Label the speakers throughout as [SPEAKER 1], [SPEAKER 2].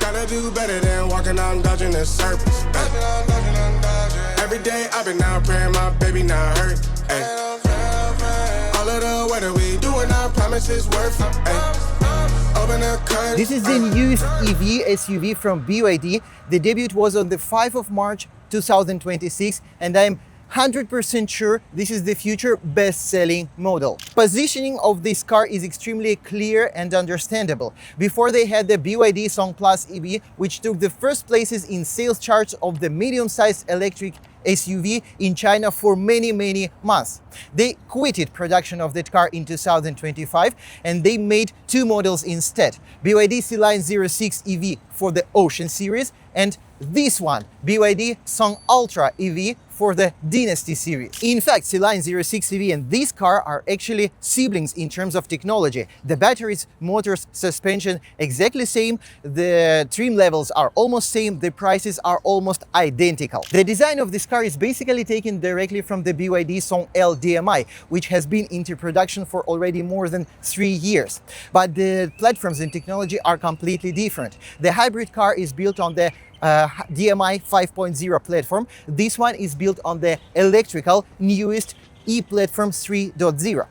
[SPEAKER 1] Gotta do better than walking on dodging the surface. Every day I've been out praying my baby not hurt. Ay. All of the weather we doing, I promise it's worth it. Ay. Open the curtain.
[SPEAKER 2] This is the newest EV SUV from BYD. The debut was on the 5th of March 2026, and I'm 100% sure this is the future best-selling model. Positioning of this car is extremely clear and understandable. Before they had the BYD Song Plus EV, which took the first places in sales charts of the medium-sized electric SUV in China for many months. They quitted production of that car in 2025 and they made two models instead. BYD C-Line 06 EV for the Ocean series and this one, BYD Song Ultra EV for the Dynasty series. In fact, C-Line 06 EV and this car are actually siblings in terms of technology. The batteries, motors, suspension exactly same, the trim levels are almost same, the prices are almost identical. The design of this car is basically taken directly from the BYD Song L DMI, which has been into production for already more than 3 years. But the platforms and technology are completely different. The hybrid car is built on the DMI 5.0 platform. This one is built on the electrical newest E-Platform 3.0.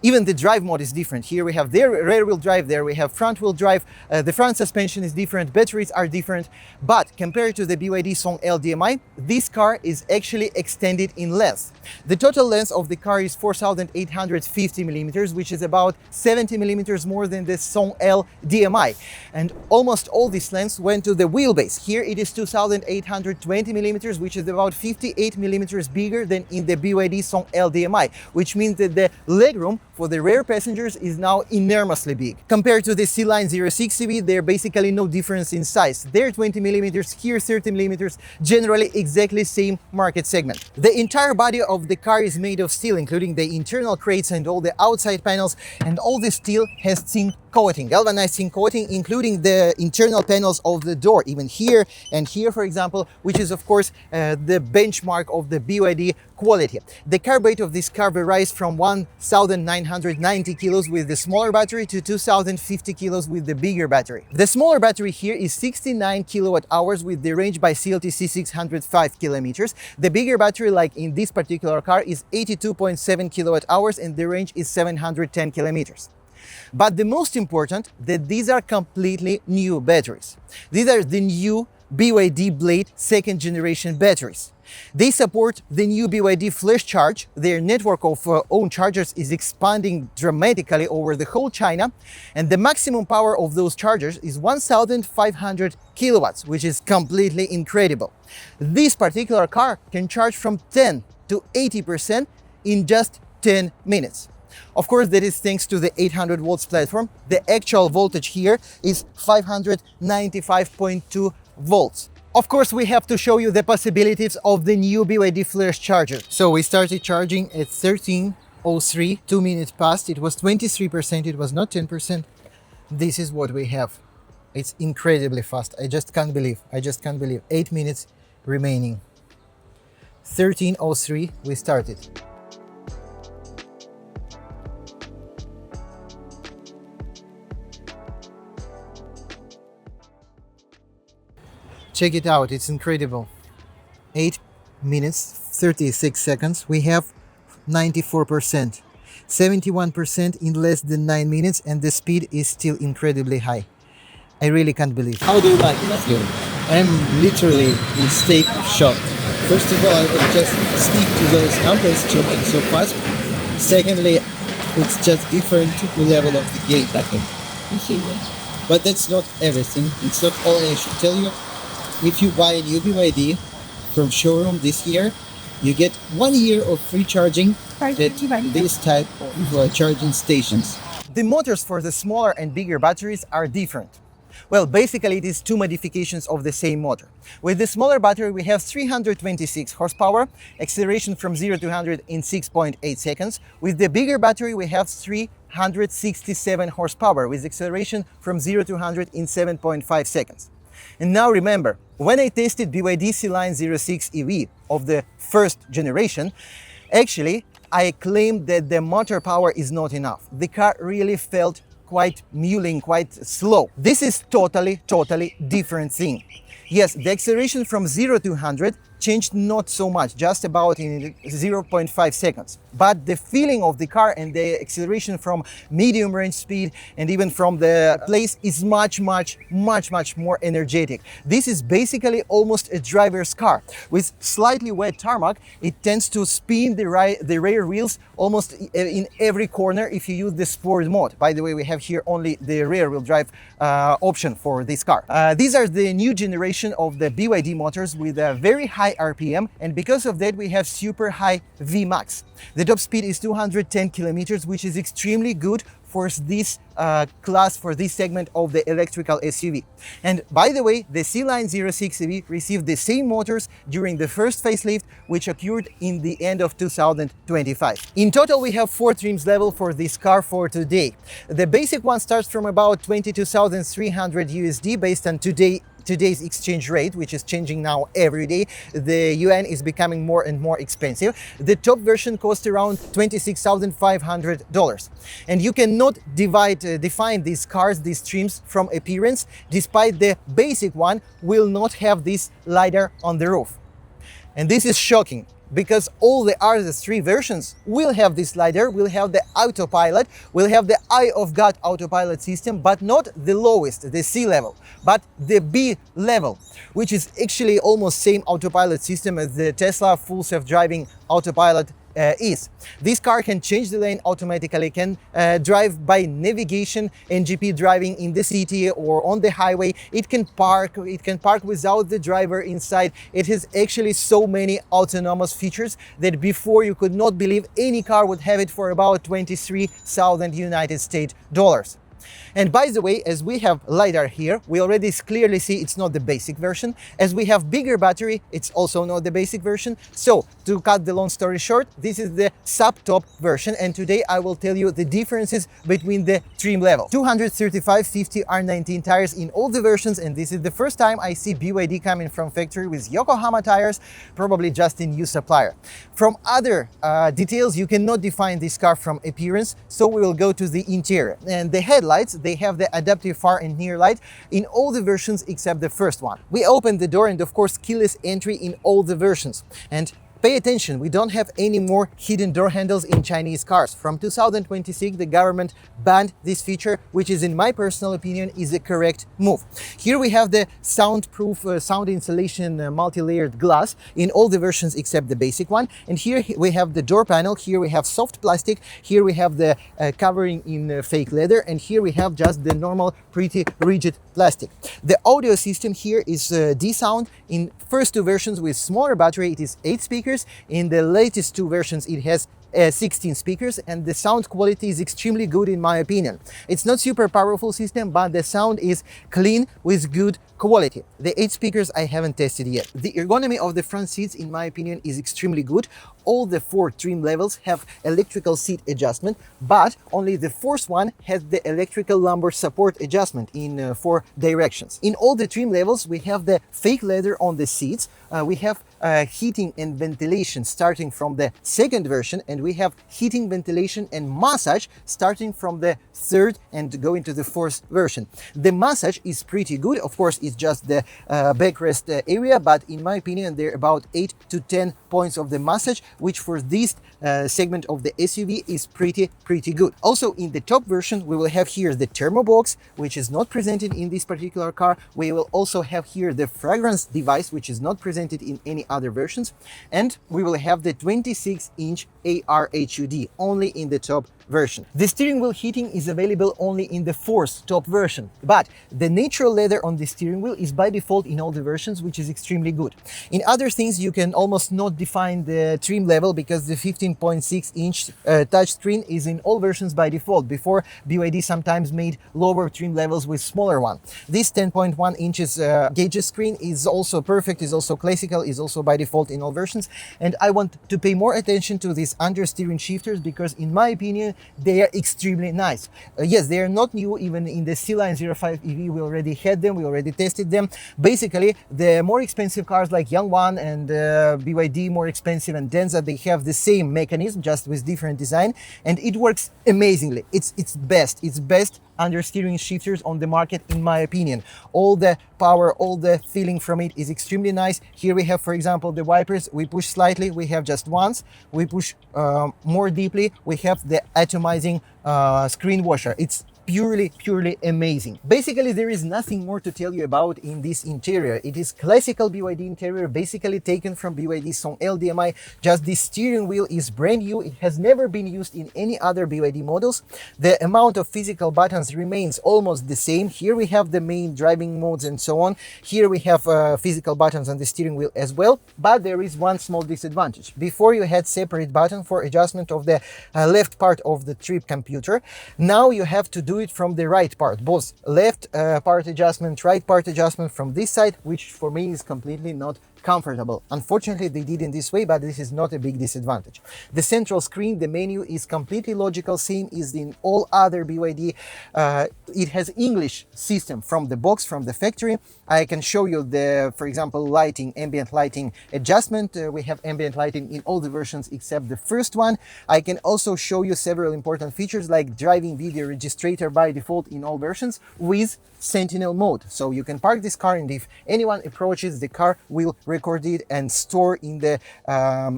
[SPEAKER 2] Even the drive mode is different. Here we have their rear-wheel drive, there we have front-wheel drive. The front suspension is different, batteries are different. But compared to the BYD Song L DMI, this car is actually extended in length. The total length of the car is 4,850 millimeters, which is about 70 millimeters more than the Song L DMI. And almost all this length went to the wheelbase. Here it is 2,820 millimeters, which is about 58 millimeters bigger than in the BYD Song L DMI, which means that the legroom for the rear passengers is now enormously big. Compared to the C-Line 06 EV, there's basically no difference in size. They're 20 millimeters, here 30 millimeters, generally exactly same market segment. The entire body of the car is made of steel, including the internal crates and all the outside panels, and all the steel has zinc coating, galvanized zinc coating, including the internal panels of the door, even here and here, for example, which is of course the benchmark of the BYD quality. The car weight of this car varies from 1,990 kilos with the smaller battery to 2,050 kilos with the bigger battery. The smaller battery here is 69 kilowatt hours with the range by CLTC 605 kilometers. The bigger battery, like in this particular car, is 82.7 kilowatt hours and the range is 710 kilometers. But the most important, that these are completely new batteries. These are the new BYD Blade second generation batteries. They support the new BYD Flash Charge. Their network of own chargers is expanding dramatically over the whole China, and the maximum power of those chargers is 1,500 kilowatts, which is completely incredible. This particular car can charge from 10 to 80% in just 10 minutes. Of course, that is thanks to the 800 volts platform. The actual voltage here is 595.2 volts. Of course, we have to show you the possibilities of the new BYD Flash charger. So we started charging at 13:03, 2 minutes past. It was 23%, it was not 10%. This is what we have. It's incredibly fast. I just can't believe. 8 minutes remaining. 13:03, we started. Check it out, it's incredible. 8 minutes, 36 seconds, we have 94%. 71% in less than 9 minutes, and the speed is still incredibly high. I really can't believe. How do you like it? Good. I'm literally in state of shock. First of all, I will just stick to those numbers jumping so fast. Secondly, it's just different level of the game. But that's not everything. It's not all I should tell you. If you buy a new BYD from showroom this year, you get 1 year of free charging at this type of charging stations. The motors for the smaller and bigger batteries are different. Well, basically it is two modifications of the same motor. With the smaller battery we have 326 horsepower, acceleration from 0 to 100 in 6.8 seconds. With the bigger battery we have 367 horsepower with acceleration from 0 to 100 in 7.5 seconds. And now remember, when I tested BYD C-Line 06 EV of the first generation, actually I claimed that the motor power is not enough. The car really felt quite mewling, quite slow. This is totally different thing. Yes, the acceleration from 0 to 100 changed not so much, just about in 0.5 seconds. But the feeling of the car and the acceleration from medium range speed and even from the place is much more energetic. This is basically almost a driver's car. With slightly wet tarmac, it tends to spin the rear wheels almost in every corner if you use the sport mode. By the way, we have here only the rear wheel drive option for this car. These are the new generation of the BYD motors with a very high RPM, and because of that we have super high Vmax. The top speed is 210 kilometers, which is extremely good for this class, for this segment of the electrical SUV. And by the way, the C-Line 06 EV received the same motors during the first facelift, which occurred in the end of 2025. In total, we have 4 trims level for this car for today. The basic one starts from about 22,300 USD based on today's exchange rate, which is changing now every day. The yuan is becoming more and more expensive. The top version costs around $26,500. And you cannot define these cars, these trims from appearance, despite the basic one will not have this LiDAR on the roof. And this is shocking, because all the other 3 versions will have this LiDAR, will have the autopilot, will have the Eye of God autopilot system, but not the lowest, the C level, but the B level, which is actually almost same autopilot system as the Tesla full self-driving autopilot is. This car can change the lane automatically, can drive by navigation, NGP driving in the city or on the highway. It can park without the driver inside. It has actually so many autonomous features that before you could not believe any car would have it for about 23,000 United States dollars. And by the way, as we have LiDAR here, we already clearly see it's not the basic version. As we have bigger battery, it's also not the basic version. So to cut the long story short, this is the sub-top version, and today I will tell you the differences between the trim level. 235/50 R19 tires in all the versions, and this is the first time I see BYD coming from factory with Yokohama tires, probably just a new supplier. From other details, you cannot define this car from appearance, so we will go to the interior. And the headlights, they have the adaptive far and near light in all the versions except the first one. We open the door and of course keyless entry in all the versions. And pay attention, we don't have any more hidden door handles in Chinese cars. From 2026, the government banned this feature, which is, in my personal opinion, is a correct move. Here we have the soundproof sound insulation multi-layered glass in all the versions except the basic one. And here we have the door panel, here we have soft plastic, here we have the covering in fake leather, and here we have just the normal pretty rigid plastic. The audio system here is D-Sound. In first 2 versions with smaller battery, it is 8 speakers. In the latest 2 versions, it has 16 speakers, and the sound quality is extremely good in my opinion. It's not super powerful system, but the sound is clean with good quality. The 8 speakers I haven't tested yet. The ergonomy of the front seats, in my opinion, is extremely good. All the 4 trim levels have electrical seat adjustment, but only the 4th one has the electrical lumbar support adjustment in 4 directions. In all the trim levels, we have the fake leather on the seats. We have heating and ventilation starting from the 2nd version, and we have heating, ventilation and massage starting from the 3rd and going to the 4th version. The massage is pretty good. Of course, it's just the backrest area, but in my opinion, there are about 8 to 10 points of the massage, which for this segment of the SUV is pretty good. Also, in the top version, we will have here the thermo box, which is not presented in this particular car. We will also have here the fragrance device, which is not presented in any other versions, and we will have the 26-inch AR HUD only in the top version. The steering wheel heating is available only in the 4th top version, but the natural leather on the steering wheel is by default in all the versions, which is extremely good. In other things, you can almost not define the trim level because the 15.6-inch touchscreen is in all versions by default. Before, BYD sometimes made lower trim levels with smaller one. This 10.1 inches gauge screen is also perfect, is also classical, is also by default in all versions. And I want to pay more attention to these understeering shifters because in my opinion, they are extremely nice. Yes, they are not new. Even in the C-Line 05 EV, we already had them, we already tested them. Basically, the more expensive cars like Yangwang and BYD, more expensive, and Denza, they have the same mechanism, just with different design, and it works amazingly. It's best. It's best understeering shifters on the market, in my opinion. All the power, all the feeling from it is extremely nice. Here we have, for example, the wipers. We push slightly, we have just once. We push more deeply, we have the atomizing screen washer. It's purely amazing. Basically, there is nothing more to tell you about in this interior. It is classical BYD interior, basically taken from BYD Song LDMI. Just the steering wheel is brand new. It has never been used in any other BYD models. The amount of physical buttons remains almost the same. Here we have the main driving modes and so on. Here we have physical buttons on the steering wheel as well, but there is one small disadvantage. Before you had separate button for adjustment of the left part of the trip computer. Now you have to do it from the right part, both left part adjustment, right part adjustment from this side, which for me is completely not comfortable. Unfortunately, they did in this way, but this is not a big disadvantage. The central screen, the menu, is completely logical, same as in all other BYD. It has English system from the box, from the factory. I can show you the, for example, lighting, ambient lighting adjustment. We have ambient lighting in all the versions except the first one. I can also show you several important features like driving video registrator by default in all versions with Sentinel mode. So you can park this car, and if anyone approaches, the car will record it and store in the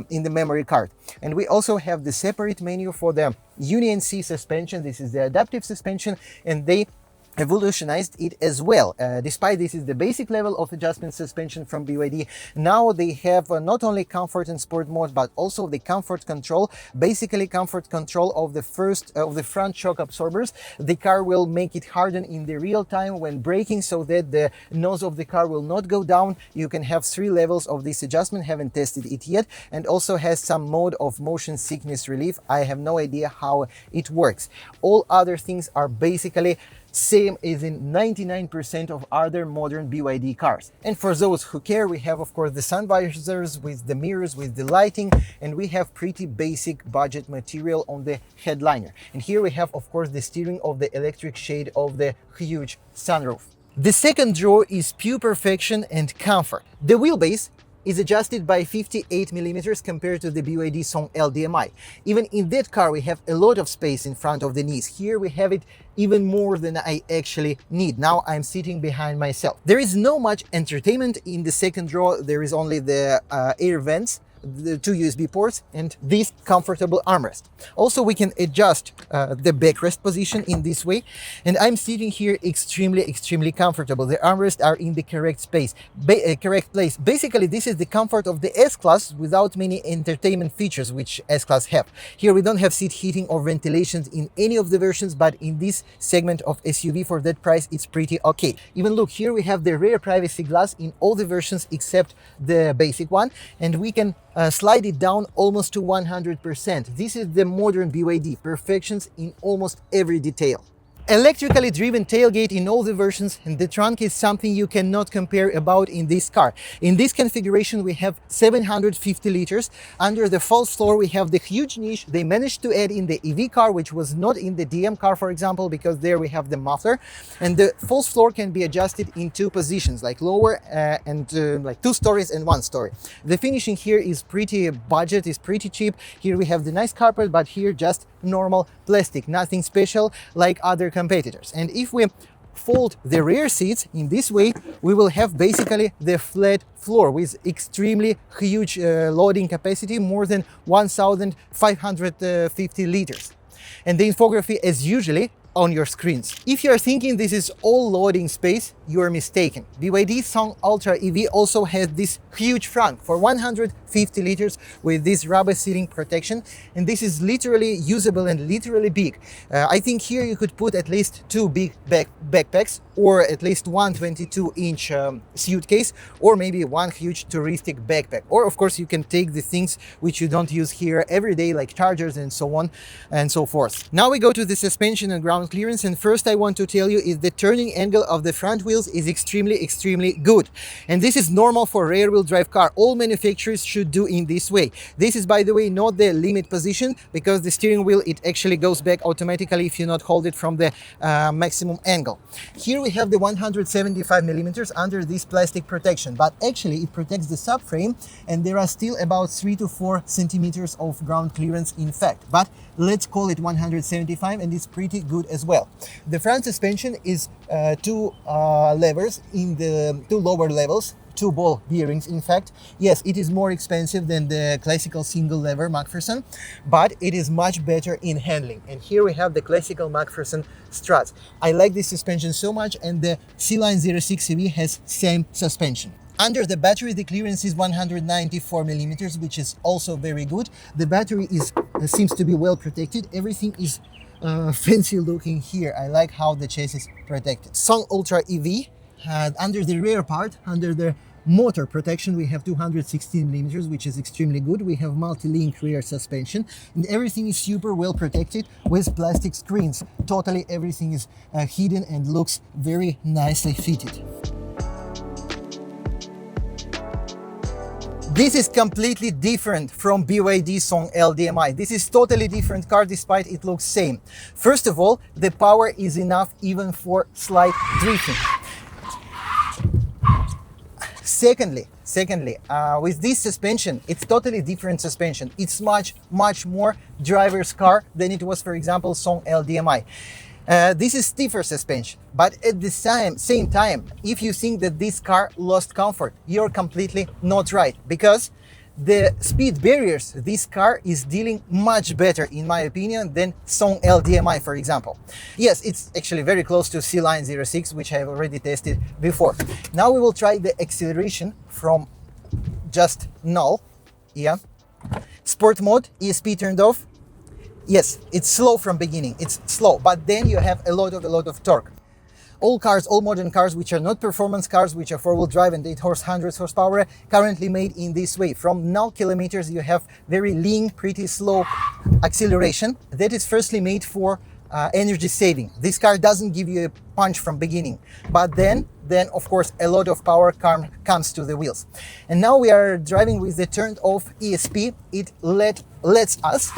[SPEAKER 2] memory card. And we also have the separate menu for the Union C suspension. This is the adaptive suspension, and they evolutionized it as well. Despite this is the basic level of adjustment suspension from BYD, now they have not only comfort and sport mode, but also the comfort control. Basically, comfort control of the front shock absorbers. The car will make it harden in the real time when braking, so that the nose of the car will not go down. You can have 3 levels of this adjustment. Haven't tested it yet, and also has some mode of motion sickness relief. I have no idea how it works. All other things are basically same as in 99% of other modern BYD cars. And for those who care, we have of course the sun visors with the mirrors, with the lighting, and we have pretty basic budget material on the headliner. And here we have of course the steering of the electric shade of the huge sunroof. The second drawer is pure perfection and comfort. The wheelbase is adjusted by 58 millimeters compared to the BYD Song LDMI. Even in that car, we have a lot of space in front of the knees. Here we have it even more than I actually need. Now I'm sitting behind myself. There is no much entertainment in the second row. There is only the air vents, the 2 USB ports, and this comfortable armrest. Also, we can adjust the backrest position in this way, and I'm sitting here extremely comfortable. The armrests are in the correct space, correct place. Basically, this is the comfort of the S-Class without many entertainment features which S-Class have. Here we don't have seat heating or ventilations in any of the versions, but in this segment of SUV for that price, it's pretty okay. Even look, here we have the rear privacy glass in all the versions except the basic one, and we can slide it down almost to 100%. This is the modern BYD, perfections in almost every detail. Electrically driven tailgate in all the versions, and the trunk is something you cannot compare about in this car. In this configuration we have 750 liters. Under the false floor we have the huge niche they managed to add in the EV car, which was not in the DM car, for example, because there we have the muffler. And the false floor can be adjusted in 2 positions, like lower and like 2 stories and 1 story. The finishing here is pretty budget, is pretty cheap. Here we have the nice carpet, but here just normal plastic, nothing special like other competitors. And if we fold the rear seats in this way, we will have basically the flat floor with extremely huge loading capacity, more than 1,550 liters. And the infography, as usually, on your screens. If you are thinking this is all loading space, you are mistaken. BYD Song Ultra EV also has this huge front for 150 liters with this rubber sealing protection, and this is literally usable and literally big. I think here you could put at least 2 big backpacks or at least one 22-inch suitcase, or maybe one huge touristic backpack. Or of course you can take the things which you don't use here every day, like chargers and so on and so forth. Now we go to the suspension and ground clearance, and first I want to tell you is the turning angle of the front wheels is extremely good. And this is normal for rear-wheel drive car. All manufacturers should do in this way. This is, by the way, not the limit position, because the steering wheel, it actually goes back automatically if you not hold it from the maximum angle. Here we have the 175 millimeters under this plastic protection, but actually it protects the subframe, and there are still about 3 to 4 centimeters of ground clearance in fact, but let's call it 175, and it's pretty good as well. The front suspension is two levers in the two lower levels, two ball bearings in fact. Yes, it is more expensive than the classical single lever McPherson, but it is much better in handling. And here we have the classical McPherson struts. I like this suspension so much, and the C-Line 06 EV has same suspension. Under the battery, the clearance is 194 millimeters, which is also very good. The battery seems to be well protected. Everything is fancy looking here. I like how the chassis is protected. Song Ultra EV. Under the rear part, under the motor protection, we have 216 millimeters, which is extremely good. We have multi-link rear suspension, and everything is super well protected with plastic screens. Totally everything is hidden and looks very nicely fitted. This is completely different from BYD Song LDMI. This is totally different car, despite it looks same. First of all, the power is enough even for slight drifting. Secondly, with this suspension, it's totally different suspension. It's much more driver's car than it was, for example, Song LDMI. This is stiffer suspension, but at the same time, if you think that this car lost comfort, you're completely not right, because the speed barriers this car is dealing much better, in my opinion, than Song LDMI, for example. Yes, it's actually very close to C-Line 06, which I have already tested before. Now we will try the acceleration from just null. Yeah. Sport mode, ESP turned off. Yes, it's slow from beginning. It's slow, but then you have a lot of torque. All cars, all modern cars which are not performance cars, which are four-wheel drive and 800 horsepower, currently made in this way. From 0 kilometers, you have very lean, pretty slow acceleration. That is firstly made for energy saving. This car doesn't give you a punch from beginning, but then of course a lot of power comes to the wheels. And now we are driving with the turned off ESP. It lets us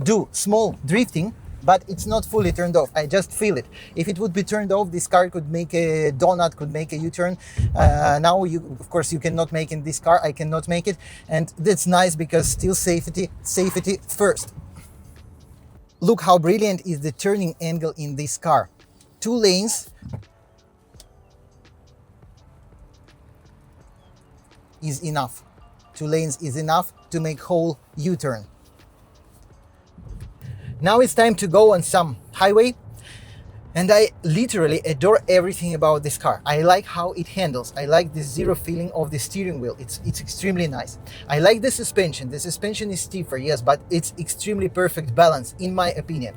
[SPEAKER 2] do small drifting, but it's not fully turned off. I just feel it. If it would be turned off, this car could make a donut, could make a U-turn. Now, of course, you cannot make in this car. I cannot make it, and that's nice because still safety first. Look how brilliant is the turning angle in this car. 2 lanes is enough. 2 lanes is enough to make whole U-turn. Now it's time to go on some highway, and I literally adore everything about this car. I like how it handles. I like the zero feeling of the steering wheel. It's extremely nice. I like the suspension. The suspension is stiffer, yes, but it's extremely perfect balance, in my opinion.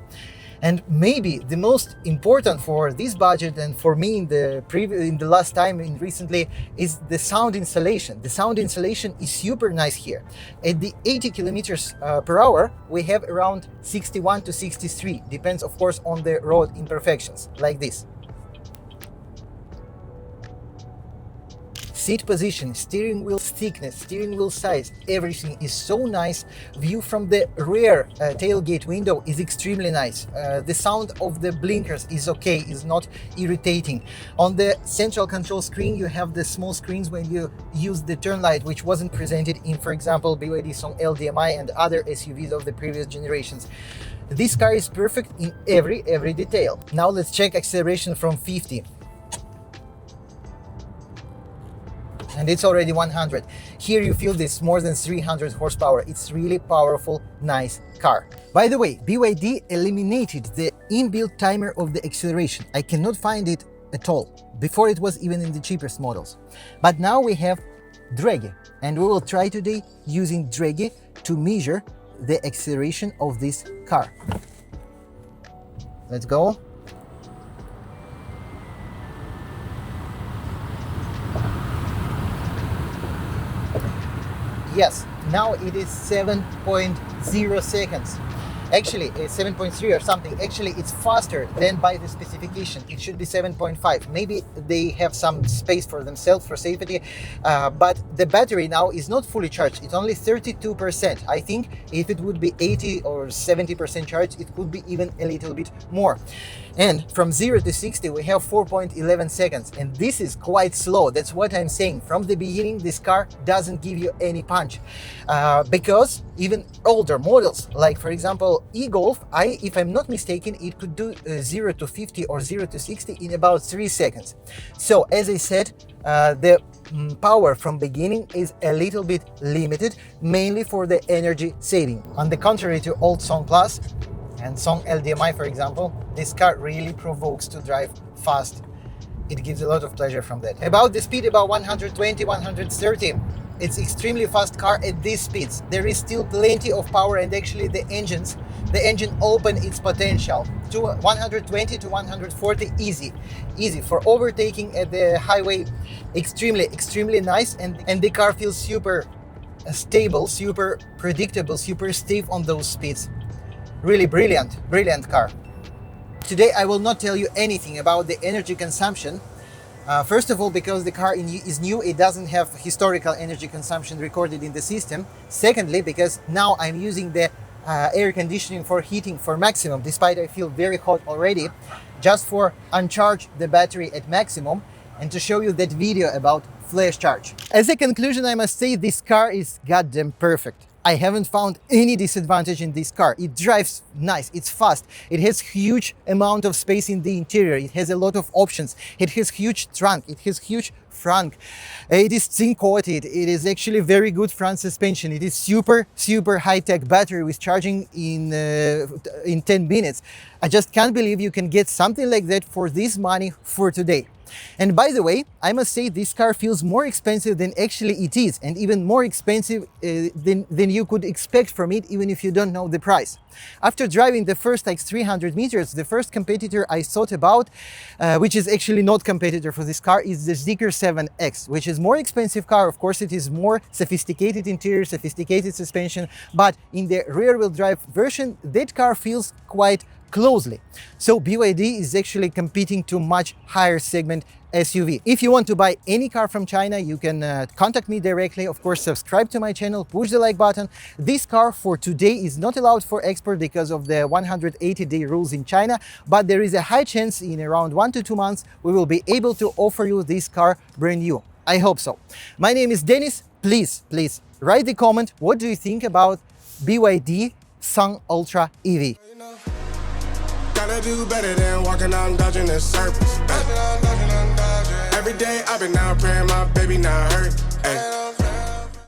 [SPEAKER 2] And maybe the most important for this budget and for me in the last time and recently is the sound insulation. The sound insulation is super nice here. At the 80 kilometers per hour, we have around 61 to 63. Depends, of course, on the road imperfections, like this. Seat position, steering wheel thickness, steering wheel size, everything is so nice. View from the rear tailgate window is extremely nice. The sound of the blinkers is okay, is not irritating. On the central control screen, you have the small screens when you use the turn light, which wasn't presented in, for example, BYD Song LDMI and other SUVs of the previous generations. This car is perfect in every detail. Now let's check acceleration from 50. And it's already 100. Here you feel this more than 300 horsepower. It's really powerful, nice car. By the way, BYD eliminated the inbuilt timer of the acceleration. I cannot find it at all. Before it was even in the cheapest models. But now we have Draghi, and we will try today using Draghi to measure the acceleration of this car. Let's go. Yes, now it is 7.0 seconds. Actually, it's 7.3 or something. Actually, it's faster than by the specification. It should be 7.5. Maybe they have some space for themselves for safety, but the battery now is not fully charged. It's only 32%. I think if it would be 80 or 70% charged, it could be even a little bit more. And from 0 to 60, we have 4.11 seconds. And this is quite slow. That's what I'm saying. From the beginning, this car doesn't give you any punch. Because even older models, like for example, e-Golf, if I'm not mistaken, it could do 0 to 50 or 0 to 60 in about 3 seconds. So as I said, the power from beginning is a little bit limited, mainly for the energy saving. On the contrary to old Song Plus and Song LDMI, for example, this car really provokes to drive fast. It gives a lot of pleasure from that. About the speed, about 120, 130. It's extremely fast car at these speeds. There is still plenty of power, and actually the engine open its potential to 120 to 140 easy for overtaking at the highway. Extremely nice, and the car feels super stable, super predictable, super safe on those speeds. Really brilliant car. Today I will not tell you anything about the energy consumption. First of all, because the car is new, it doesn't have historical energy consumption recorded in the system. Secondly, because now I'm using the air conditioning for heating for maximum, despite I feel very hot already, just for uncharge the battery at maximum and to show you that video about flash charge. As a conclusion, I must say this car is goddamn perfect. I haven't found any disadvantage in this car. It drives nice, it's fast, it has huge amount of space in the interior, it has a lot of options, it has huge trunk, it has huge front, it is zinc coated, it is actually very good front suspension, it is super high-tech battery with charging in 10 minutes. I just can't believe you can get something like that for this money for today. And by the way, I must say this car feels more expensive than actually it is, and even more expensive than you could expect from it, even if you don't know the price. After driving the first like 300 meters, the first competitor I thought about, which is actually not competitor for this car, is the Zeekr 7X, which is more expensive car. Of course, it is more sophisticated interior, sophisticated suspension, but in the rear-wheel drive version, that car feels quite closely. So BYD is actually competing to much higher segment SUV. If you want to buy any car from China, you can contact me directly. Of course, subscribe to my channel, push the like button. This car for today is not allowed for export because of the 180-day rules in China, but there is a high chance in around 1 to 2 months we will be able to offer you this car brand new. I hope so. My name is Dennis. Please write the comment. What do you think about BYD Song Ultra EV?
[SPEAKER 1] Gotta do better than walking on dodging the surface. Every day I've been out praying my baby not hurt. Ay.